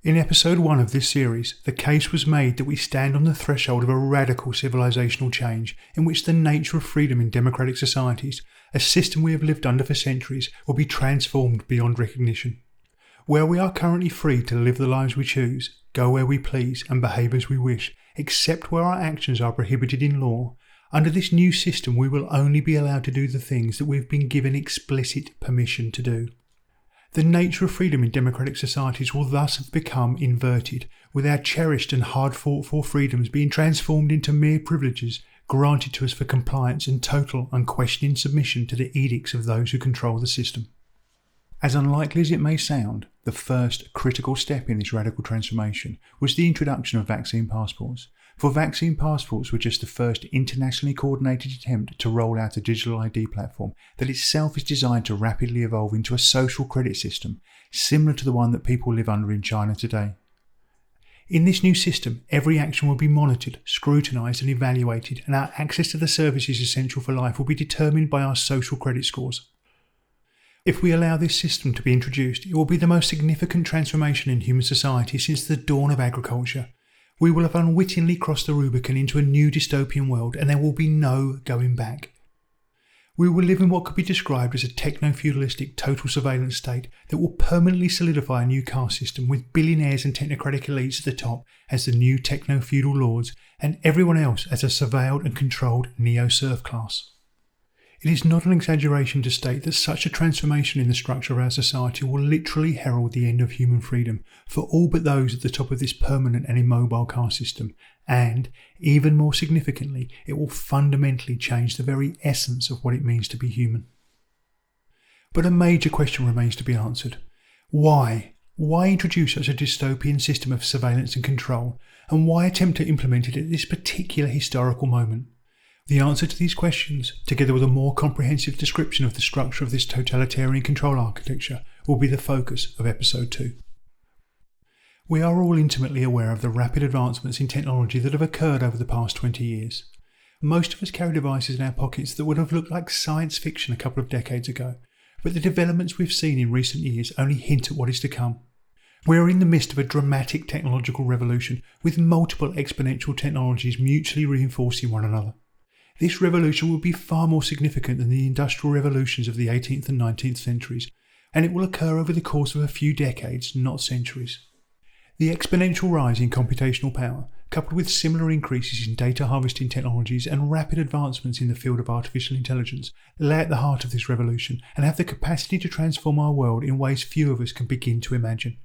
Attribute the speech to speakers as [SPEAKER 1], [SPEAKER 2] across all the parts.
[SPEAKER 1] In episode 1 of this series, the case was made that we stand on the threshold of a radical civilizational change in which the nature of freedom in democratic societies, a system we have lived under for centuries, will be transformed beyond recognition. Where we are currently free to live the lives we choose, go where we please and behave as we wish, except where our actions are prohibited in law, under this new system we will only be allowed to do the things that we have been given explicit permission to do. The nature of freedom in democratic societies will thus have become inverted, with our cherished and hard-fought-for freedoms being transformed into mere privileges granted to us for compliance and total, unquestioning submission to the edicts of those who control the system. As unlikely as it may sound, the first critical step in this radical transformation was the introduction of vaccine passports. For vaccine passports were just the first internationally coordinated attempt to roll out a digital ID platform that itself is designed to rapidly evolve into a social credit system, similar to the one that people live under in China today. In this new system, every action will be monitored, scrutinised and evaluated, and our access to the services essential for life will be determined by our social credit scores. If we allow this system to be introduced, it will be the most significant transformation in human society since the dawn of agriculture. We will have unwittingly crossed the Rubicon into a new dystopian world, and there will be no going back. We will live in what could be described as a techno-feudalistic total surveillance state that will permanently solidify a new caste system with billionaires and technocratic elites at the top as the new techno-feudal lords and everyone else as a surveilled and controlled neo-serf class. It is not an exaggeration to state that such a transformation in the structure of our society will literally herald the end of human freedom for all but those at the top of this permanent and immobile caste system, and, even more significantly, it will fundamentally change the very essence of what it means to be human. But a major question remains to be answered. Why? Why introduce such a dystopian system of surveillance and control, and why attempt to implement it at this particular historical moment? The answer to these questions, together with a more comprehensive description of the structure of this totalitarian control architecture, will be the focus of episode 2. We are all intimately aware of the rapid advancements in technology that have occurred over the past 20 years. Most of us carry devices in our pockets that would have looked like science fiction a couple of decades ago, but the developments we've seen in recent years only hint at what is to come. We are in the midst of a dramatic technological revolution, with multiple exponential technologies mutually reinforcing one another. This revolution will be far more significant than the industrial revolutions of the 18th and 19th centuries, and it will occur over the course of a few decades, not centuries. The exponential rise in computational power, coupled with similar increases in data harvesting technologies and rapid advancements in the field of artificial intelligence, lay at the heart of this revolution and have the capacity to transform our world in ways few of us can begin to imagine.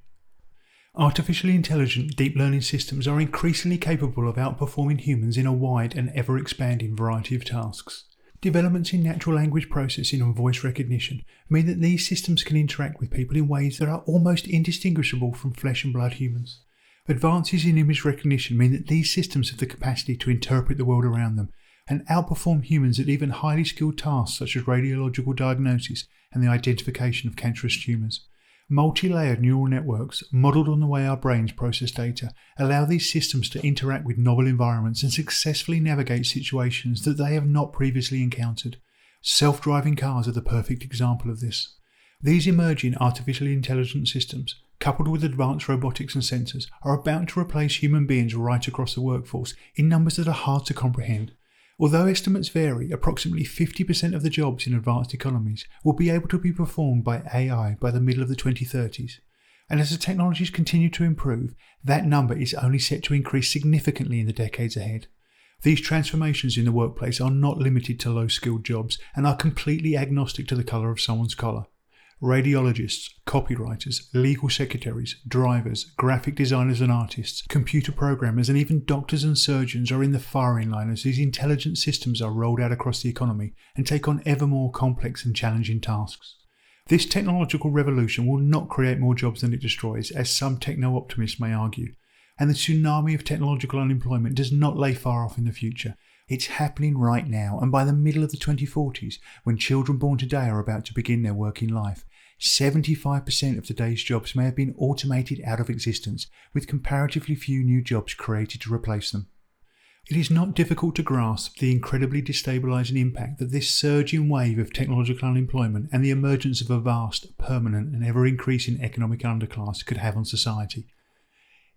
[SPEAKER 1] Artificially intelligent deep learning systems are increasingly capable of outperforming humans in a wide and ever-expanding variety of tasks. Developments in natural language processing and voice recognition mean that these systems can interact with people in ways that are almost indistinguishable from flesh and blood humans. Advances in image recognition mean that these systems have the capacity to interpret the world around them and outperform humans at even highly skilled tasks such as radiological diagnosis and the identification of cancerous tumours. Multi-layered neural networks, modelled on the way our brains process data, allow these systems to interact with novel environments and successfully navigate situations that they have not previously encountered. Self-driving cars are the perfect example of this. These emerging artificially intelligent systems, coupled with advanced robotics and sensors, are about to replace human beings right across the workforce in numbers that are hard to comprehend. Although estimates vary, approximately 50% of the jobs in advanced economies will be able to be performed by AI by the middle of the 2030s. And as the technologies continue to improve, that number is only set to increase significantly in the decades ahead. These transformations in the workplace are not limited to low-skilled jobs and are completely agnostic to the colour of someone's collar. Radiologists, copywriters, legal secretaries, drivers, graphic designers and artists, computer programmers and even doctors and surgeons are in the firing line as these intelligent systems are rolled out across the economy and take on ever more complex and challenging tasks. This technological revolution will not create more jobs than it destroys, as some techno-optimists may argue, and the tsunami of technological unemployment does not lay far off in the future. It's happening right now, and by the middle of the 2040s, when children born today are about to begin their working life, 75% of today's jobs may have been automated out of existence, with comparatively few new jobs created to replace them. It is not difficult to grasp the incredibly destabilising impact that this surging wave of technological unemployment and the emergence of a vast, permanent and ever-increasing economic underclass could have on society.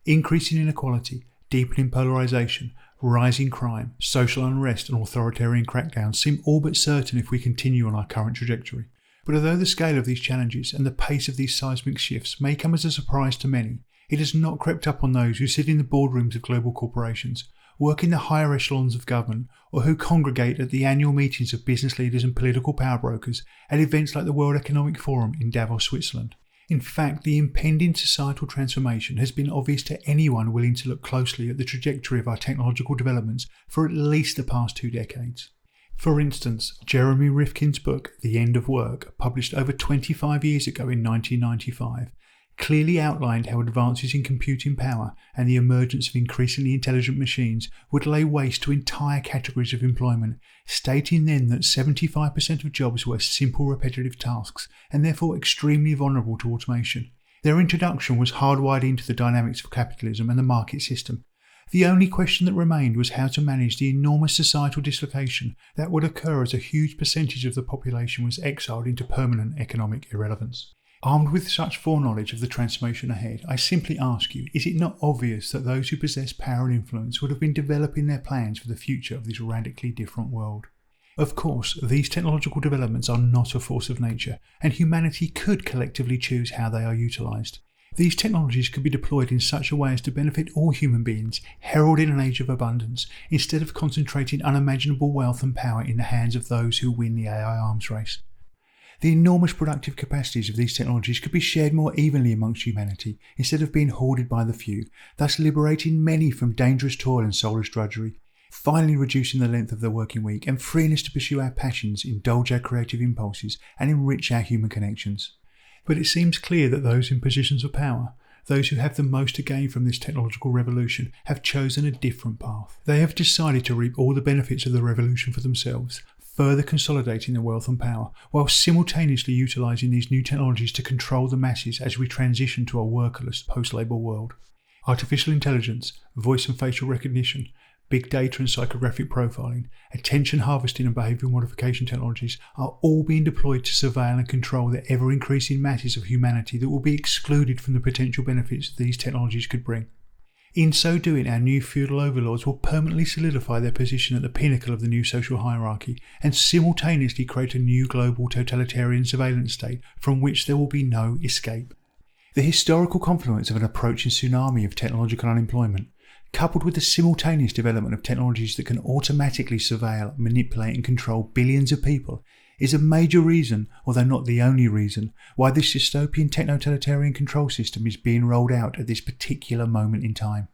[SPEAKER 1] Increasing inequality, deepening polarisation, rising crime, social unrest and authoritarian crackdowns seem all but certain if we continue on our current trajectory. But although the scale of these challenges and the pace of these seismic shifts may come as a surprise to many, it has not crept up on those who sit in the boardrooms of global corporations, work in the higher echelons of government, or who congregate at the annual meetings of business leaders and political power brokers at events like the World Economic Forum in Davos, Switzerland. In fact, the impending societal transformation has been obvious to anyone willing to look closely at the trajectory of our technological developments for at least the past 2 decades. For instance, Jeremy Rifkin's book, The End of Work, published over 25 years ago in 1995, clearly outlined how advances in computing power and the emergence of increasingly intelligent machines would lay waste to entire categories of employment, stating then that 75% of jobs were simple repetitive tasks and therefore extremely vulnerable to automation. Their introduction was hardwired into the dynamics of capitalism and the market system. The only question that remained was how to manage the enormous societal dislocation that would occur as a huge percentage of the population was exiled into permanent economic irrelevance. Armed with such foreknowledge of the transformation ahead, I simply ask you, is it not obvious that those who possess power and influence would have been developing their plans for the future of this radically different world? Of course, these technological developments are not a force of nature, and humanity could collectively choose how they are utilised. These technologies could be deployed in such a way as to benefit all human beings, heralding an age of abundance, instead of concentrating unimaginable wealth and power in the hands of those who win the AI arms race. The enormous productive capacities of these technologies could be shared more evenly amongst humanity instead of being hoarded by the few, thus liberating many from dangerous toil and soulless drudgery, finally reducing the length of the working week and freeing us to pursue our passions, indulge our creative impulses and enrich our human connections. But it seems clear that those in positions of power, those who have the most to gain from this technological revolution, have chosen a different path. They have decided to reap all the benefits of the revolution for themselves, further consolidating their wealth and power, while simultaneously utilising these new technologies to control the masses as we transition to a workerless post-labour world. Artificial intelligence, voice and facial recognition, big data and psychographic profiling, attention harvesting and behavioural modification technologies are all being deployed to surveil and control the ever-increasing masses of humanity that will be excluded from the potential benefits these technologies could bring. In so doing, our new feudal overlords will permanently solidify their position at the pinnacle of the new social hierarchy and simultaneously create a new global totalitarian surveillance state from which there will be no escape. The historical confluence of an approaching tsunami of technological unemployment, coupled with the simultaneous development of technologies that can automatically surveil, manipulate and control billions of people, is a major reason, although not the only reason, why this dystopian techno-totalitarian control system is being rolled out at this particular moment in time.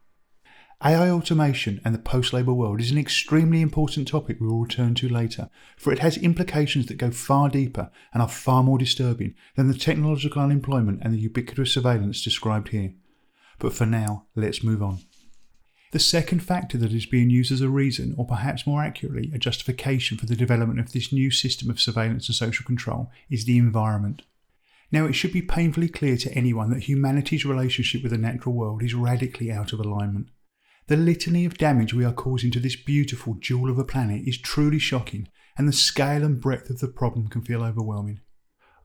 [SPEAKER 1] AI automation and the post-labour world is an extremely important topic we will return to later, for it has implications that go far deeper and are far more disturbing than the technological unemployment and the ubiquitous surveillance described here. But for now, let's move on. The second factor that is being used as a reason, or perhaps more accurately, a justification for the development of this new system of surveillance and social control, is the environment. Now, it should be painfully clear to anyone that humanity's relationship with the natural world is radically out of alignment. The litany of damage we are causing to this beautiful jewel of a planet is truly shocking, and the scale and breadth of the problem can feel overwhelming.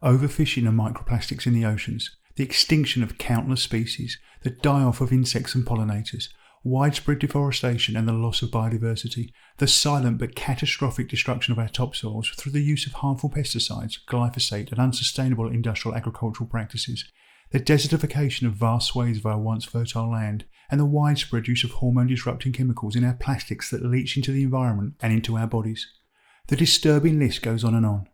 [SPEAKER 1] Overfishing and microplastics in the oceans, the extinction of countless species, the die-off of insects and pollinators, widespread deforestation and the loss of biodiversity, the silent but catastrophic destruction of our topsoils through the use of harmful pesticides, glyphosate and unsustainable industrial agricultural practices, the desertification of vast swathes of our once fertile land, and the widespread use of hormone-disrupting chemicals in our plastics that leach into the environment and into our bodies. The disturbing list goes on and on.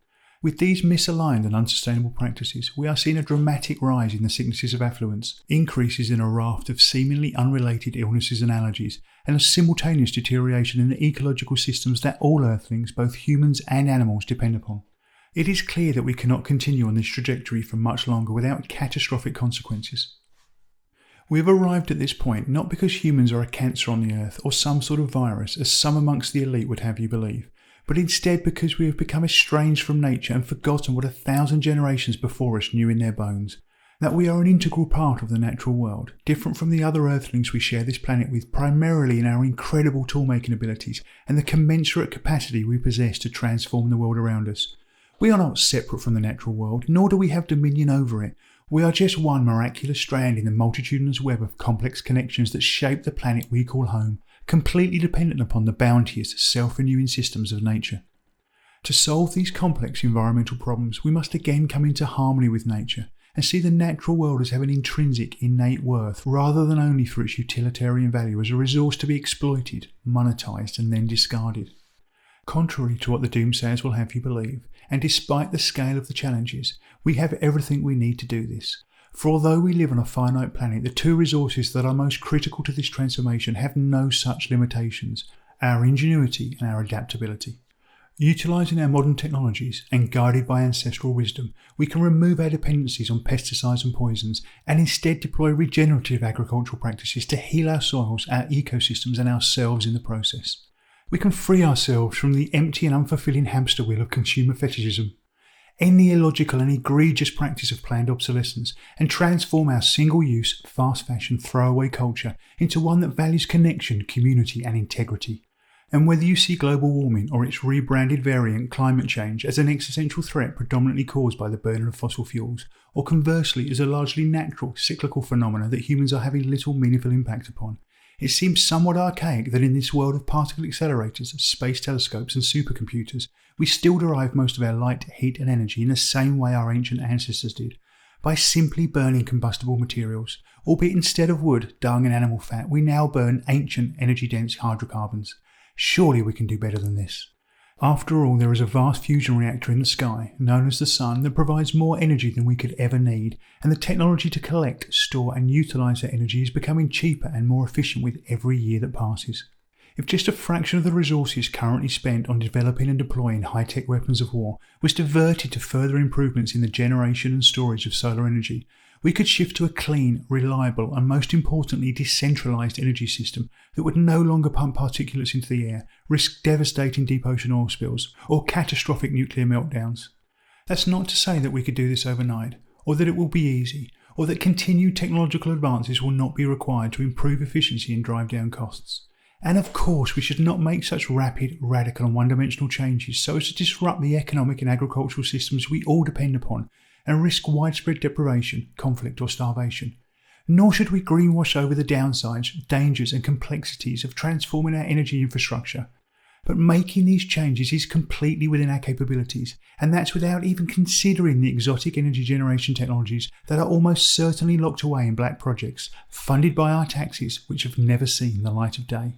[SPEAKER 1] With these misaligned and unsustainable practices, we are seeing a dramatic rise in the sicknesses of affluence, increases in a raft of seemingly unrelated illnesses and allergies, and a simultaneous deterioration in the ecological systems that all earthlings, both humans and animals, depend upon. It is clear that we cannot continue on this trajectory for much longer without catastrophic consequences. We have arrived at this point not because humans are a cancer on the earth or some sort of virus, as some amongst the elite would have you believe, but instead because we have become estranged from nature and forgotten what 1,000 generations before us knew in their bones, that we are an integral part of the natural world, different from the other earthlings we share this planet with, primarily in our incredible tool-making abilities and the commensurate capacity we possess to transform the world around us. We are not separate from the natural world, nor do we have dominion over it. We are just one miraculous strand in the multitudinous web of complex connections that shape the planet we call home, completely dependent upon the bounteous, self-renewing systems of nature. To solve these complex environmental problems, we must again come into harmony with nature and see the natural world as having intrinsic, innate worth, rather than only for its utilitarian value as a resource to be exploited, monetised and then discarded. Contrary to what the doomsayers will have you believe, and despite the scale of the challenges, we have everything we need to do this. For although we live on a finite planet, the two resources that are most critical to this transformation have no such limitations: our ingenuity and our adaptability. Utilising our modern technologies and guided by ancestral wisdom, we can remove our dependencies on pesticides and poisons and instead deploy regenerative agricultural practices to heal our soils, our ecosystems and ourselves in the process. We can free ourselves from the empty and unfulfilling hamster wheel of consumer fetishism, end the illogical and egregious practice of planned obsolescence, and transform our single-use, fast-fashion, throwaway culture into one that values connection, community and integrity. And whether you see global warming or its rebranded variant climate change as an existential threat predominantly caused by the burning of fossil fuels, or conversely as a largely natural, cyclical phenomena that humans are having little meaningful impact upon, it seems somewhat archaic that in this world of particle accelerators, space telescopes and supercomputers, we still derive most of our light, heat and energy in the same way our ancient ancestors did, by simply burning combustible materials, albeit instead of wood, dung and animal fat, we now burn ancient energy-dense hydrocarbons. Surely we can do better than this. After all, there is a vast fusion reactor in the sky, known as the Sun, that provides more energy than we could ever need, and the technology to collect, store and utilise that energy is becoming cheaper and more efficient with every year that passes. If just a fraction of the resources currently spent on developing and deploying high-tech weapons of war was diverted to further improvements in the generation and storage of solar energy, we could shift to a clean, reliable and most importantly decentralised energy system that would no longer pump particulates into the air, risk devastating deep ocean oil spills or catastrophic nuclear meltdowns. That's not to say that we could do this overnight, or that it will be easy, or that continued technological advances will not be required to improve efficiency and drive down costs. And of course we should not make such rapid, radical and one-dimensional changes so as to disrupt the economic and agricultural systems we all depend upon and risk widespread deprivation, conflict or starvation. Nor should we greenwash over the downsides, dangers and complexities of transforming our energy infrastructure. But making these changes is completely within our capabilities, and that's without even considering the exotic energy generation technologies that are almost certainly locked away in black projects, funded by our taxes, which have never seen the light of day.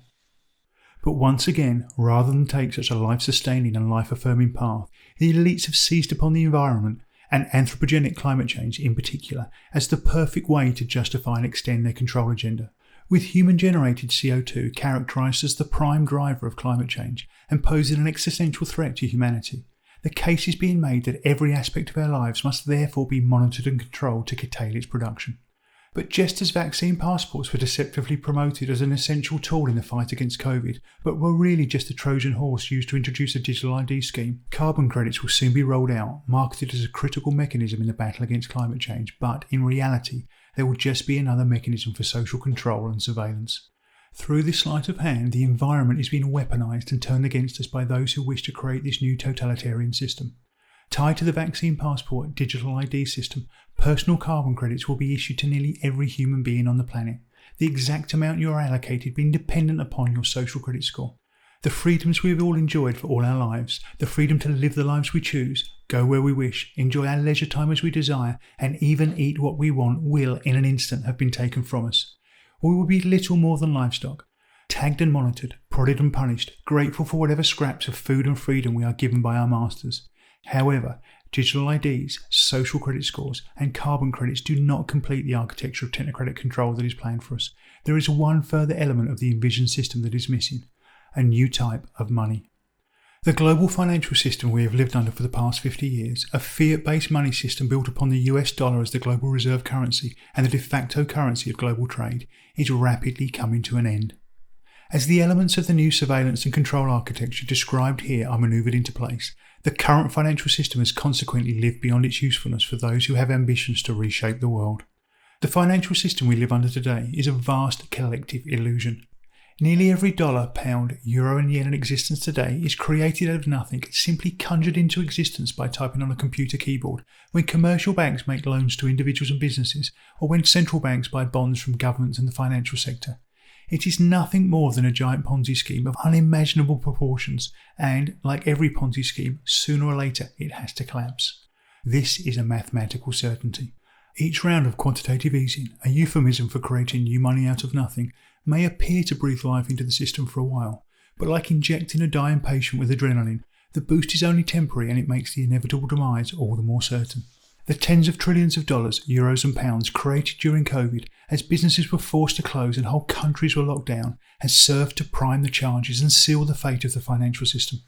[SPEAKER 1] But once again, rather than take such a life-sustaining and life-affirming path, the elites have seized upon the environment, and anthropogenic climate change in particular, as the perfect way to justify and extend their control agenda, with human-generated CO2 characterised as the prime driver of climate change and posing an existential threat to humanity. The case is being made that every aspect of our lives must therefore be monitored and controlled to curtail its production. But just as vaccine passports were deceptively promoted as an essential tool in the fight against COVID, but were really just a Trojan horse used to introduce a digital ID scheme, carbon credits will soon be rolled out, marketed as a critical mechanism in the battle against climate change, but in reality, they will just be another mechanism for social control and surveillance. Through this sleight of hand, the environment is being weaponised and turned against us by those who wish to create this new totalitarian system. Tied to the vaccine passport digital ID system, personal carbon credits will be issued to nearly every human being on the planet, the exact amount you are allocated being dependent upon your social credit score. The freedoms we have all enjoyed for all our lives, the freedom to live the lives we choose, go where we wish, enjoy our leisure time as we desire, and even eat what we want will in an instant have been taken from us. We will be little more than livestock, tagged and monitored, prodded and punished, grateful for whatever scraps of food and freedom we are given by our masters. However, digital IDs, social credit scores and carbon credits do not complete the architecture of technocratic control that is planned for us. There is one further element of the envisioned system that is missing: a new type of money. The global financial system we have lived under for the past 50 years, a fiat-based money system built upon the US dollar as the global reserve currency and the de facto currency of global trade, is rapidly coming to an end. As the elements of the new surveillance and control architecture described here are manoeuvred into place, the current financial system has consequently lived beyond its usefulness for those who have ambitions to reshape the world. The financial system we live under today is a vast collective illusion. Nearly every dollar, pound, euro and yen in existence today is created out of nothing, simply conjured into existence by typing on a computer keyboard, when commercial banks make loans to individuals and businesses, or when central banks buy bonds from governments and the financial sector. It is nothing more than a giant Ponzi scheme of unimaginable proportions, and, like every Ponzi scheme, sooner or later it has to collapse. This is a mathematical certainty. Each round of quantitative easing, a euphemism for creating new money out of nothing, may appear to breathe life into the system for a while, but like injecting a dying patient with adrenaline, the boost is only temporary and it makes the inevitable demise all the more certain. The tens of trillions of dollars, euros and pounds created during COVID as businesses were forced to close and whole countries were locked down has served to prime the charges and seal the fate of the financial system.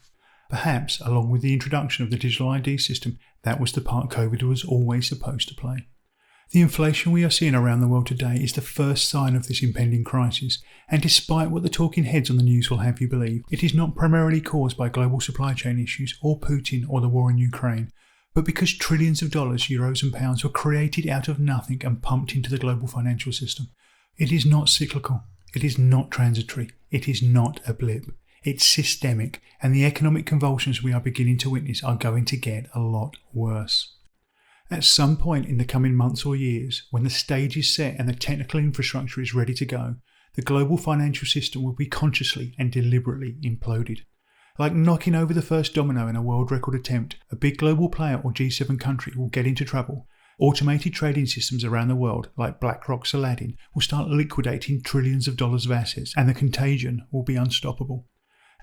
[SPEAKER 1] Perhaps, along with the introduction of the digital ID system, that was the part COVID was always supposed to play. The inflation we are seeing around the world today is the first sign of this impending crisis, and despite what the talking heads on the news will have you believe, it is not primarily caused by global supply chain issues or Putin or the war in Ukraine, but because trillions of dollars, euros and pounds were created out of nothing and pumped into the global financial system. It is not cyclical, it is not transitory, it is not a blip. It's systemic, and the economic convulsions we are beginning to witness are going to get a lot worse. At some point in the coming months or years, when the stage is set and the technical infrastructure is ready to go, the global financial system will be consciously and deliberately imploded. Like knocking over the first domino in a world record attempt, a big global player or G7 country will get into trouble. Automated trading systems around the world, like BlackRock's Aladdin, will start liquidating trillions of dollars of assets, and the contagion will be unstoppable.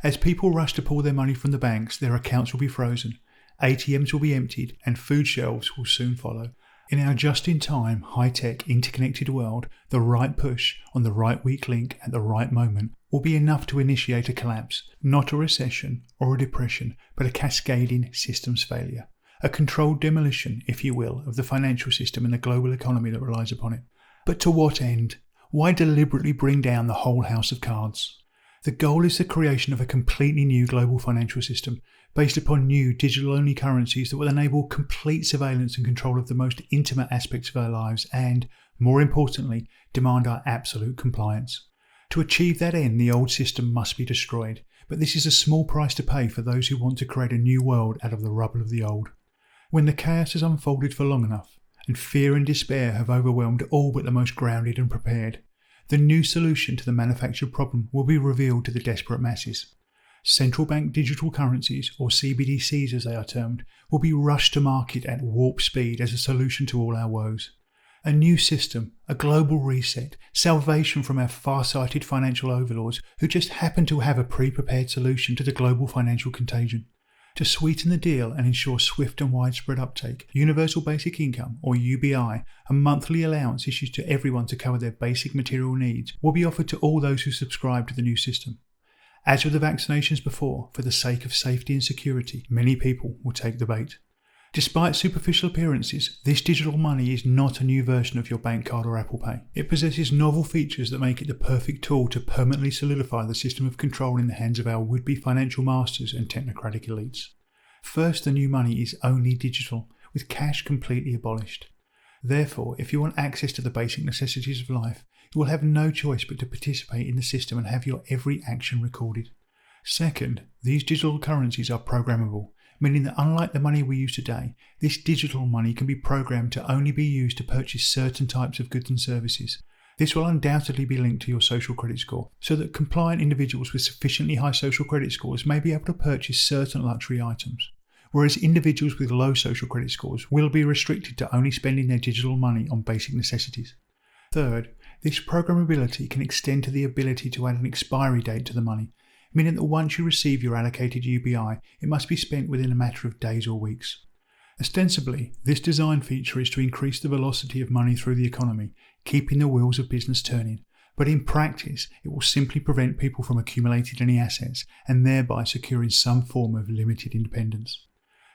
[SPEAKER 1] As people rush to pull their money from the banks, their accounts will be frozen. ATMs will be emptied and food shelves will soon follow. In our just-in-time, high-tech, interconnected world, the right push on the right weak link at the right moment will be enough to initiate a collapse, not a recession or a depression, but a cascading systems failure. A controlled demolition, if you will, of the financial system and the global economy that relies upon it. But to what end? Why deliberately bring down the whole house of cards? The goal is the creation of a completely new global financial system based upon new digital-only currencies that will enable complete surveillance and control of the most intimate aspects of our lives and, more importantly, demand our absolute compliance. To achieve that end, the old system must be destroyed, but this is a small price to pay for those who want to create a new world out of the rubble of the old. When the chaos has unfolded for long enough, and fear and despair have overwhelmed all but the most grounded and prepared, the new solution to the manufactured problem will be revealed to the desperate masses. Central bank digital currencies, or CBDCs as they are termed, will be rushed to market at warp speed as a solution to all our woes. A new system, a global reset, salvation from our far-sighted financial overlords who just happen to have a pre-prepared solution to the global financial contagion. To sweeten the deal and ensure swift and widespread uptake, Universal Basic Income, or UBI, a monthly allowance issued to everyone to cover their basic material needs, will be offered to all those who subscribe to the new system. As with the vaccinations before, for the sake of safety and security, many people will take the bait. Despite superficial appearances, this digital money is not a new version of your bank card or Apple Pay. It possesses novel features that make it the perfect tool to permanently solidify the system of control in the hands of our would-be financial masters and technocratic elites. First, the new money is only digital, with cash completely abolished. Therefore, if you want access to the basic necessities of life, you will have no choice but to participate in the system and have your every action recorded. Second, these digital currencies are programmable, meaning that unlike the money we use today, this digital money can be programmed to only be used to purchase certain types of goods and services. This will undoubtedly be linked to your social credit score, so that compliant individuals with sufficiently high social credit scores may be able to purchase certain luxury items, whereas individuals with low social credit scores will be restricted to only spending their digital money on basic necessities. Third, this programmability can extend to the ability to add an expiry date to the money, meaning that once you receive your allocated UBI, it must be spent within a matter of days or weeks. Ostensibly, this design feature is to increase the velocity of money through the economy, keeping the wheels of business turning, but in practice, it will simply prevent people from accumulating any assets and thereby securing some form of limited independence.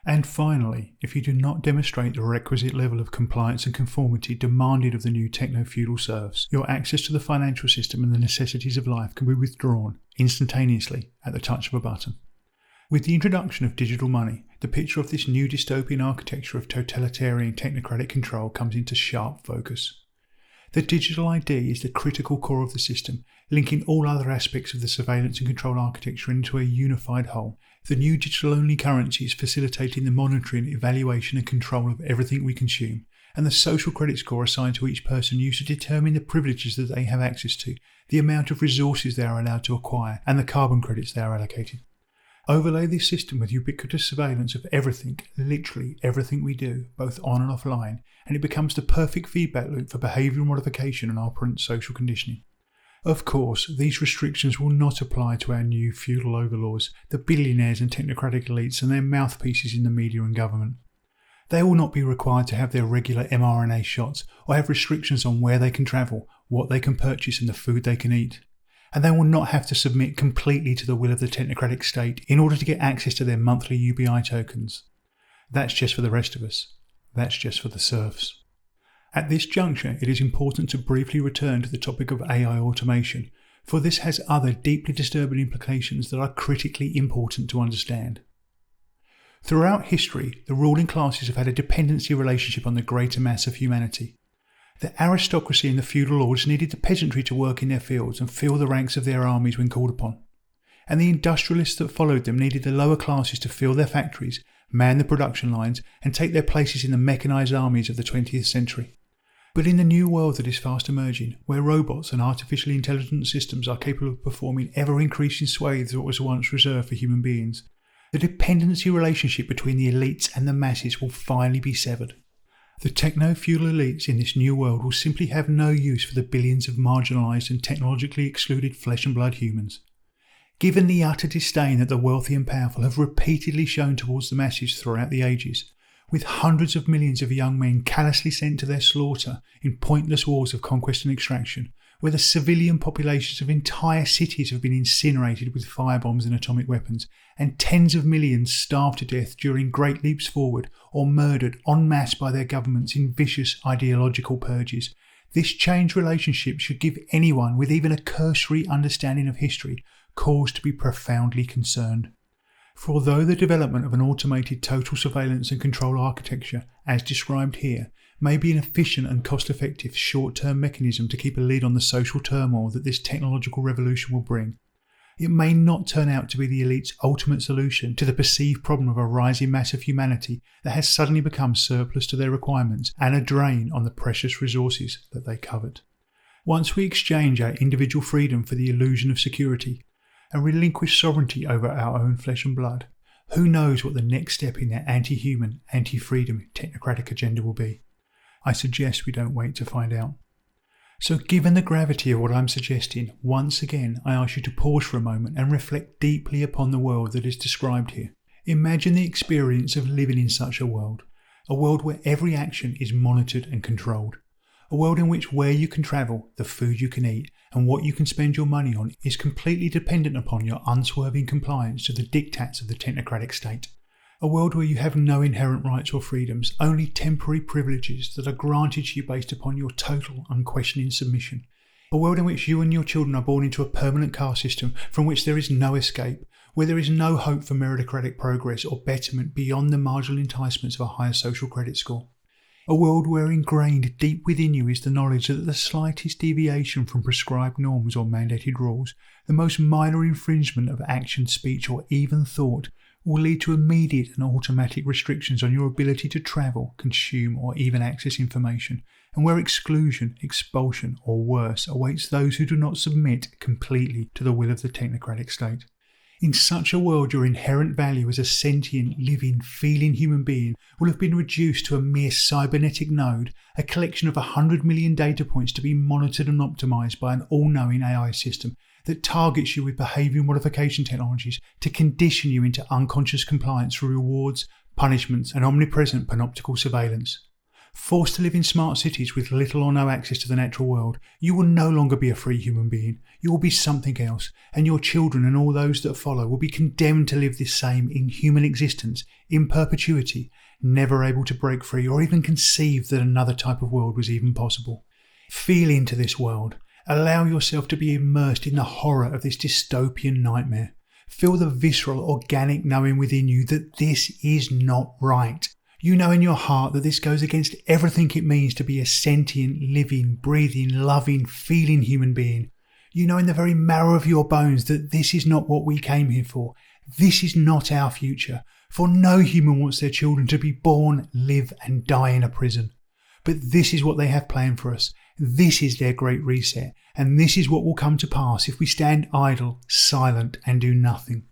[SPEAKER 1] And finally, if you do not demonstrate the requisite level of compliance and conformity demanded of the new techno-feudal serfs, your access to the financial system and the necessities of life can be withdrawn instantaneously at the touch of a button. With the introduction of digital money, the picture of this new dystopian architecture of totalitarian technocratic control comes into sharp focus. The digital ID is the critical core of the system, linking all other aspects of the surveillance and control architecture into a unified whole. The new digital-only currencies facilitating the monitoring, evaluation and control of everything we consume, and the social credit score assigned to each person used to determine the privileges that they have access to, the amount of resources they are allowed to acquire, and the carbon credits they are allocated. Overlay this system with ubiquitous surveillance of everything, literally everything we do, both on and offline, and it becomes the perfect feedback loop for behavioural modification and operant social conditioning. Of course, these restrictions will not apply to our new feudal overlords, the billionaires and technocratic elites and their mouthpieces in the media and government. They will not be required to have their regular mRNA shots or have restrictions on where they can travel, what they can purchase and the food they can eat. And they will not have to submit completely to the will of the technocratic state in order to get access to their monthly UBI tokens. That's just for the rest of us. That's just for the serfs. At this juncture, it is important to briefly return to the topic of AI automation, for this has other deeply disturbing implications that are critically important to understand. Throughout history, the ruling classes have had a dependency relationship on the greater mass of humanity. The aristocracy and the feudal lords needed the peasantry to work in their fields and fill the ranks of their armies when called upon. And the industrialists that followed them needed the lower classes to fill their factories, man the production lines, and take their places in the mechanised armies of the 20th century. But in the new world that is fast emerging, where robots and artificially intelligent systems are capable of performing ever-increasing swathes of what was once reserved for human beings, the dependency relationship between the elites and the masses will finally be severed. The techno-feudal elites in this new world will simply have no use for the billions of marginalised and technologically excluded flesh and blood humans. Given the utter disdain that the wealthy and powerful have repeatedly shown towards the masses throughout the ages, with hundreds of millions of young men callously sent to their slaughter in pointless wars of conquest and extraction, where the civilian populations of entire cities have been incinerated with firebombs and atomic weapons, and tens of millions starved to death during great leaps forward or murdered en masse by their governments in vicious ideological purges. This changed relationship should give anyone with even a cursory understanding of history cause to be profoundly concerned. For although the development of an automated total surveillance and control architecture, as described here, may be an efficient and cost-effective short-term mechanism to keep a lid on the social turmoil that this technological revolution will bring, it may not turn out to be the elite's ultimate solution to the perceived problem of a rising mass of humanity that has suddenly become surplus to their requirements and a drain on the precious resources that they covet. Once we exchange our individual freedom for the illusion of security, and relinquish sovereignty over our own flesh and blood, who knows what the next step in their anti-human, anti-freedom technocratic agenda will be? I suggest we don't wait to find out. So given the gravity of what I'm suggesting, once again I ask you to pause for a moment and reflect deeply upon the world that is described here. Imagine the experience of living in such a world where every action is monitored and controlled. A world in which where you can travel, the food you can eat, and what you can spend your money on is completely dependent upon your unswerving compliance to the diktats of the technocratic state. A world where you have no inherent rights or freedoms, only temporary privileges that are granted to you based upon your total, unquestioning submission. A world in which you and your children are born into a permanent caste system from which there is no escape, where there is no hope for meritocratic progress or betterment beyond the marginal enticements of a higher social credit score. A world where ingrained deep within you is the knowledge that the slightest deviation from prescribed norms or mandated rules, the most minor infringement of action, speech or even thought, will lead to immediate and automatic restrictions on your ability to travel, consume or even access information, and where exclusion, expulsion or worse awaits those who do not submit completely to the will of the technocratic state. In such a world, your inherent value as a sentient, living, feeling human being will have been reduced to a mere cybernetic node, a collection of 100 million data points to be monitored and optimized by an all-knowing AI system that targets you with behavioural modification technologies to condition you into unconscious compliance through rewards, punishments and omnipresent panoptical surveillance. Forced to live in smart cities with little or no access to the natural world, you will no longer be a free human being. You will be something else, and your children and all those that follow will be condemned to live this same inhuman existence in perpetuity, never able to break free or even conceive that another type of world was even possible. Feel into this world. Allow yourself to be immersed in the horror of this dystopian nightmare. Feel the visceral, organic knowing within you that this is not right. You know in your heart that this goes against everything it means to be a sentient, living, breathing, loving, feeling human being. You know in the very marrow of your bones that this is not what we came here for. This is not our future, for no human wants their children to be born, live and die in a prison. But this is what they have planned for us. This is their great reset, and this is what will come to pass if we stand idle, silent and do nothing.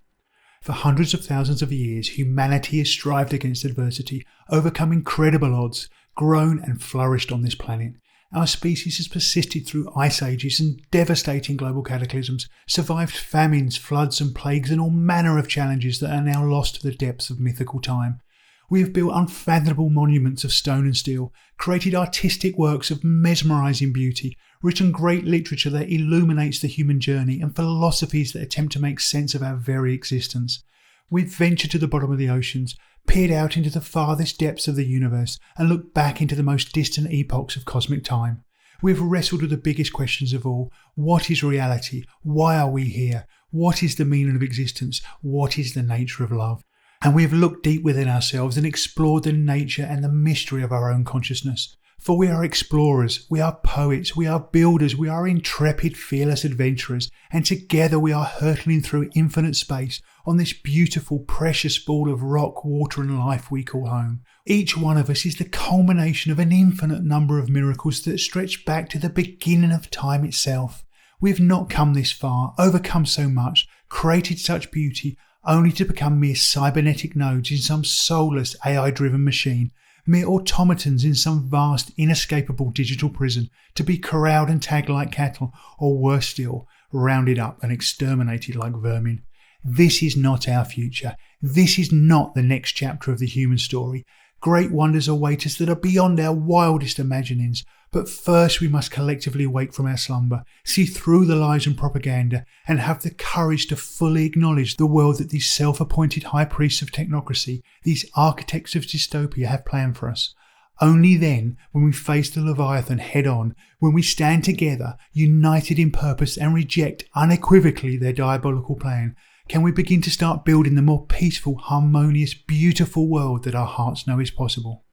[SPEAKER 1] For hundreds of thousands of years, humanity has strived against adversity, overcome incredible odds, grown and flourished on this planet. Our species has persisted through ice ages and devastating global cataclysms, survived famines, floods and plagues and all manner of challenges that are now lost to the depths of mythical time. We have built unfathomable monuments of stone and steel, created artistic works of mesmerising beauty, written great literature that illuminates the human journey and philosophies that attempt to make sense of our very existence. We've ventured to the bottom of the oceans, peered out into the farthest depths of the universe and looked back into the most distant epochs of cosmic time. We've wrestled with the biggest questions of all. What is reality? Why are we here? What is the meaning of existence? What is the nature of love? And we have looked deep within ourselves and explored the nature and the mystery of our own consciousness. For we are explorers, we are poets, we are builders, we are intrepid, fearless adventurers, and together we are hurtling through infinite space on this beautiful, precious ball of rock, water and life we call home. Each one of us is the culmination of an infinite number of miracles that stretch back to the beginning of time itself. We have not come this far, overcome so much, created such beauty, only to become mere cybernetic nodes in some soulless AI-driven machine, mere automatons in some vast, inescapable digital prison, to be corralled and tagged like cattle, or worse still, rounded up and exterminated like vermin. This is not our future. This is not the next chapter of the human story. Great wonders await us that are beyond our wildest imaginings. But first we must collectively wake from our slumber, see through the lies and propaganda, and have the courage to fully acknowledge the world that these self-appointed high priests of technocracy, these architects of dystopia have planned for us. Only then, when we face the Leviathan head on, when we stand together, united in purpose and reject unequivocally their diabolical plan, can we begin to start building the more peaceful, harmonious, beautiful world that our hearts know is possible.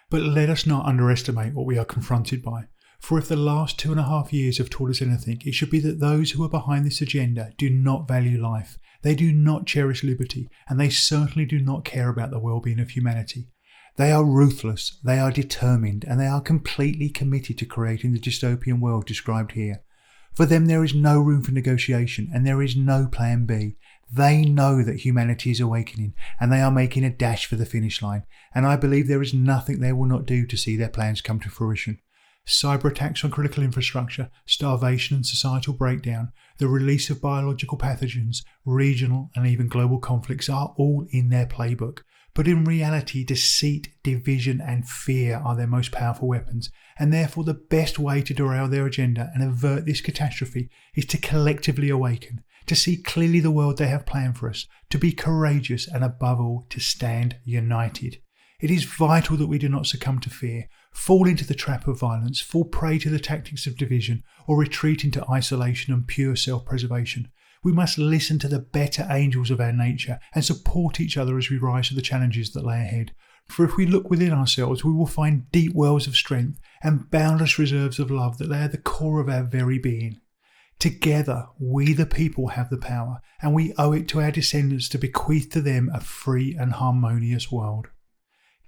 [SPEAKER 1] But let us not underestimate what we are confronted by, for if the last 2.5 years have taught us anything, it should be that those who are behind this agenda do not value life, they do not cherish liberty, and they certainly do not care about the well-being of humanity. They are ruthless, they are determined, and they are completely committed to creating the dystopian world described here. For them there is no room for negotiation, and there is no plan B. They know that humanity is awakening, and they are making a dash for the finish line, and I believe there is nothing they will not do to see their plans come to fruition. Cyber attacks on critical infrastructure, starvation and societal breakdown, the release of biological pathogens, regional and even global conflicts are all in their playbook. But in reality, deceit, division and fear are their most powerful weapons, and therefore the best way to derail their agenda and avert this catastrophe is to collectively awaken, to see clearly the world they have planned for us, to be courageous and above all to stand united. It is vital that we do not succumb to fear, fall into the trap of violence, fall prey to the tactics of division, or retreat into isolation and pure self-preservation. We must listen to the better angels of our nature and support each other as we rise to the challenges that lay ahead. For if we look within ourselves, we will find deep wells of strength and boundless reserves of love that lay at the core of our very being. Together, we the people have the power, and we owe it to our descendants to bequeath to them a free and harmonious world.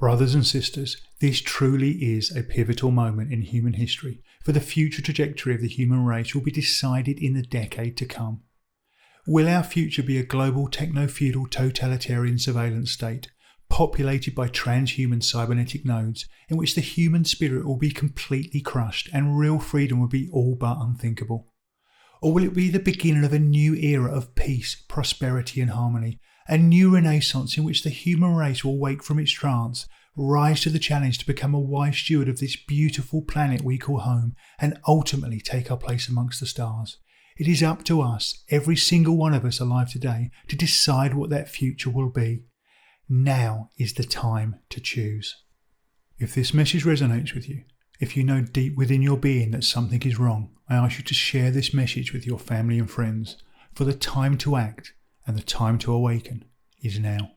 [SPEAKER 1] Brothers and sisters, this truly is a pivotal moment in human history, for the future trajectory of the human race will be decided in the decade to come. Will our future be a global techno-feudal totalitarian surveillance state, populated by transhuman cybernetic nodes, in which the human spirit will be completely crushed and real freedom will be all but unthinkable? Or will it be the beginning of a new era of peace, prosperity and harmony, a new renaissance in which the human race will wake from its trance, rise to the challenge to become a wise steward of this beautiful planet we call home, and ultimately take our place amongst the stars? It is up to us, every single one of us alive today, to decide what that future will be. Now is the time to choose. If this message resonates with you, if you know deep within your being that something is wrong, I ask you to share this message with your family and friends, for the time to act and the time to awaken is now.